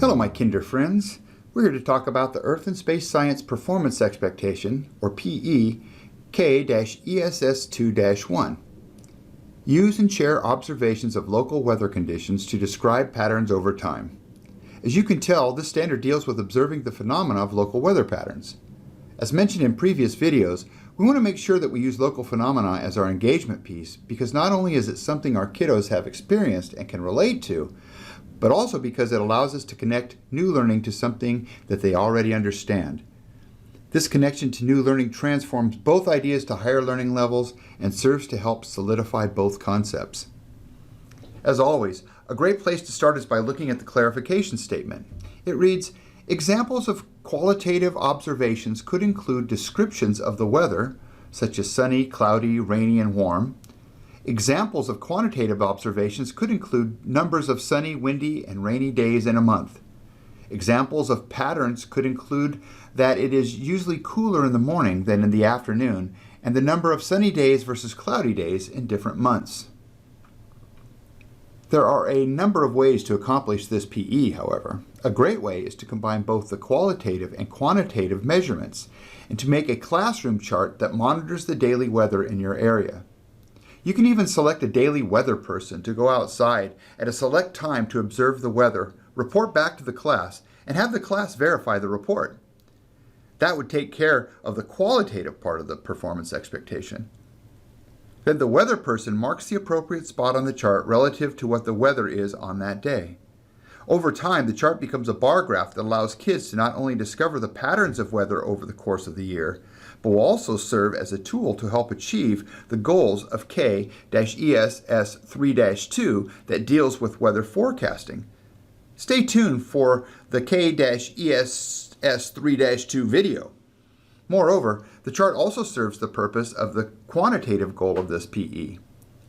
Hello, my kinder friends. We're here to talk about the Earth and Space Science Performance Expectation, or PE, K-ESS2-1. Use and share observations of local weather conditions to describe patterns over time. As you can tell, this standard deals with observing the phenomena of local weather patterns. As mentioned in previous videos, we want to make sure that we use local phenomena as our engagement piece because not only is it something our kiddos have experienced and can relate to, but also because it allows us to connect new learning to something that they already understand. This connection to new learning transforms both ideas to higher learning levels and serves to help solidify both concepts. As always, a great place to start is by looking at the clarification statement. It reads, examples of qualitative observations could include descriptions of the weather, such as sunny, cloudy, rainy, and warm. Examples of quantitative observations could include numbers of sunny, windy, and rainy days in a month. Examples of patterns could include that it is usually cooler in the morning than in the afternoon, and the number of sunny days versus cloudy days in different months. There are a number of ways to accomplish this PE, however. A great way is to combine both the qualitative and quantitative measurements and to make a classroom chart that monitors the daily weather in your area. You can even select a daily weather person to go outside at a select time to observe the weather, report back to the class, and have the class verify the report. That would take care of the qualitative part of the performance expectation. Then the weather person marks the appropriate spot on the chart relative to what the weather is on that day. Over time, the chart becomes a bar graph that allows kids to not only discover the patterns of weather over the course of the year, but will also serve as a tool to help achieve the goals of K-ESS2-1 that deals with weather forecasting. Stay tuned for the K-ESS2 video. Moreover, the chart also serves the purpose of the quantitative goal of this PE.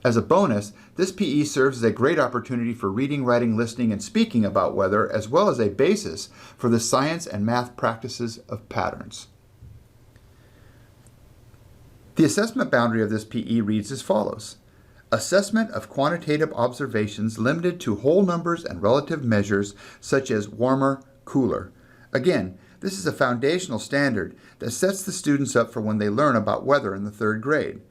As a bonus, this PE serves as a great opportunity for reading, writing, listening, and speaking about weather, as well as a basis for the science and math practices of patterns. The assessment boundary of this PE reads as follows. Assessment of quantitative observations limited to whole numbers and relative measures such as warmer, cooler. Again, this is a foundational standard that sets the students up for when they learn about weather in the third grade.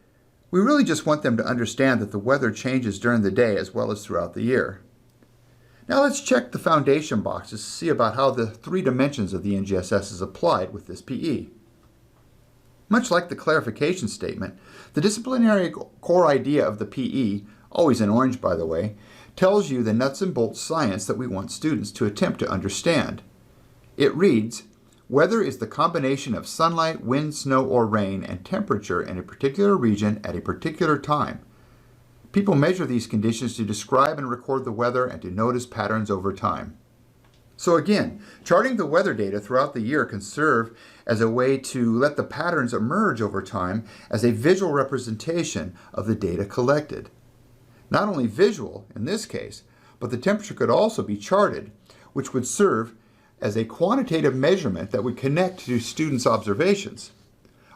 We really just want them to understand that the weather changes during the day as well as throughout the year. Now let's check the foundation boxes to see about how the three dimensions of the NGSS is applied with this PE. Much like the clarification statement, the disciplinary core idea of the PE, always in orange by the way, tells you the nuts and bolts science that we want students to attempt to understand. It reads, weather is the combination of sunlight, wind, snow, or rain, and temperature in a particular region at a particular time. People measure these conditions to describe and record the weather and to notice patterns over time. So again, charting the weather data throughout the year can serve as a way to let the patterns emerge over time as a visual representation of the data collected. Not only visual, in this case, but the temperature could also be charted, which would serve as a quantitative measurement that would connect to students' observations.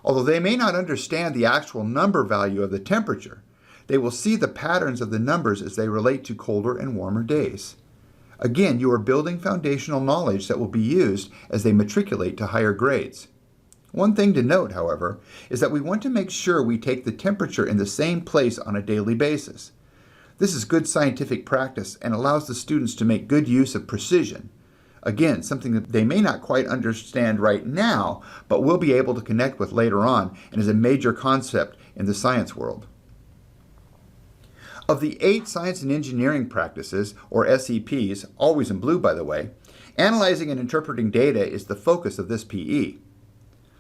Although they may not understand the actual number value of the temperature, they will see the patterns of the numbers as they relate to colder and warmer days. Again, you are building foundational knowledge that will be used as they matriculate to higher grades. One thing to note, however, is that we want to make sure we take the temperature in the same place on a daily basis. This is good scientific practice and allows the students to make good use of precision. Again, something that they may not quite understand right now, but will be able to connect with later on and is a major concept in the science world. Of the 8 science and engineering practices, or SEPs, always in blue by the way, analyzing and interpreting data is the focus of this PE.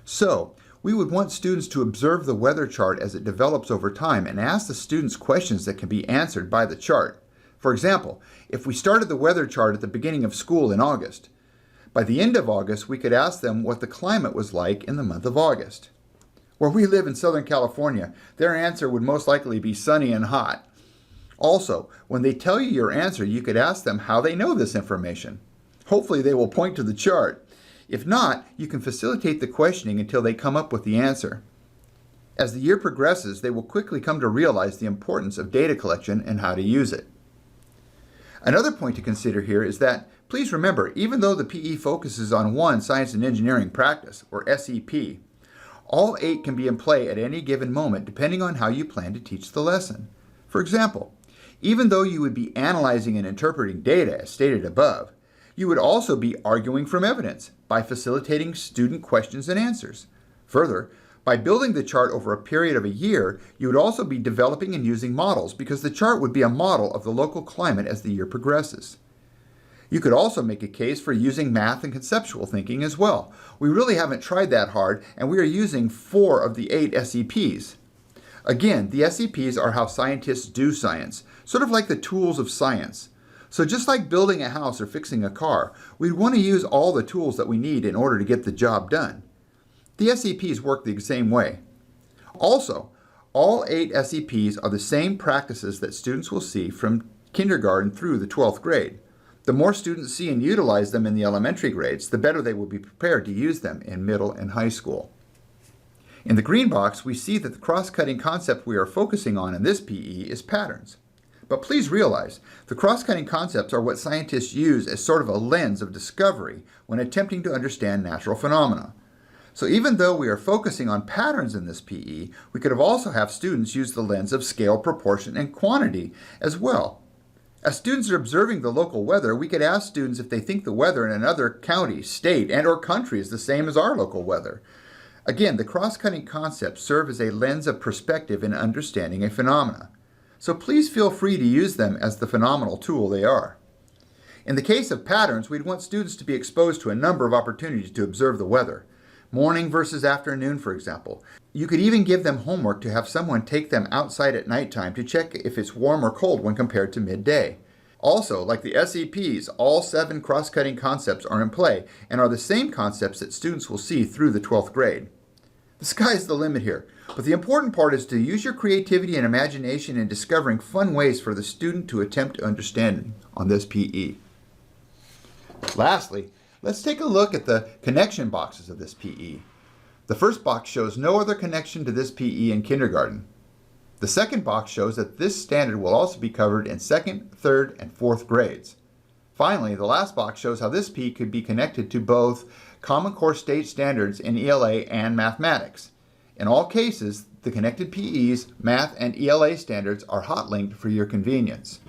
So, we would want students to observe the weather chart as it develops over time and ask the students questions that can be answered by the chart. For example, if we started the weather chart at the beginning of school in August, by the end of August we could ask them what the climate was like in the month of August. Where we live in Southern California, their answer would most likely be sunny and hot. Also, when they tell you your answer, you could ask them how they know this information. Hopefully they will point to the chart. If not, you can facilitate the questioning until they come up with the answer. As the year progresses, they will quickly come to realize the importance of data collection and how to use it. Another point to consider here is that, please remember, even though the PE focuses on one science and engineering practice, or SEP, all 8 can be in play at any given moment depending on how you plan to teach the lesson. For example, even though you would be analyzing and interpreting data as stated above, you would also be arguing from evidence by facilitating student questions and answers. Further, by building the chart over a period of a year, you would also be developing and using models because the chart would be a model of the local climate as the year progresses. You could also make a case for using math and conceptual thinking as well. We really haven't tried that hard, and we are using 4 of the 8 SEPs. Again, the SEPs are how scientists do science, sort of like the tools of science. So just like building a house or fixing a car, we want to use all the tools that we need in order to get the job done. The SEPs work the same way. Also, all 8 SEPs are the same practices that students will see from kindergarten through the 12th grade. The more students see and utilize them in the elementary grades, the better they will be prepared to use them in middle and high school. In the green box, we see that the cross-cutting concept we are focusing on in this PE is patterns. But please realize, the cross-cutting concepts are what scientists use as sort of a lens of discovery when attempting to understand natural phenomena. So even though we are focusing on patterns in this PE, we could also have students use the lens of scale, proportion, and quantity as well. As students are observing the local weather, we could ask students if they think the weather in another county, state, and/or country is the same as our local weather. Again, the cross-cutting concepts serve as a lens of perspective in understanding a phenomena. So please feel free to use them as the phenomenal tool they are. In the case of patterns, we'd want students to be exposed to a number of opportunities to observe the weather. Morning versus afternoon, for example. You could even give them homework to have someone take them outside at nighttime to check if it's warm or cold when compared to midday. Also, like the SEPs, all 7 cross-cutting concepts are in play and are the same concepts that students will see through the 12th grade. The sky's the limit here, but the important part is to use your creativity and imagination in discovering fun ways for the student to attempt understanding on this PE. Lastly, let's take a look at the connection boxes of this PE. The first box shows no other connection to this PE in kindergarten. The second box shows that this standard will also be covered in 2nd, 3rd, and 4th grades. Finally, the last box shows how this PE could be connected to both Common Core State Standards in ELA and mathematics. In all cases, the connected PEs, math, and ELA standards are hot-linked for your convenience.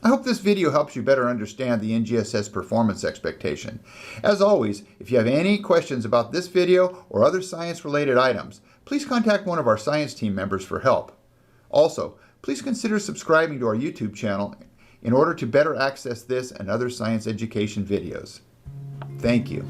I hope this video helps you better understand the NGSS performance expectation. As always, if you have any questions about this video or other science-related items, please contact one of our science team members for help. Also, please consider subscribing to our YouTube channel in order to better access this and other science education videos. Thank you.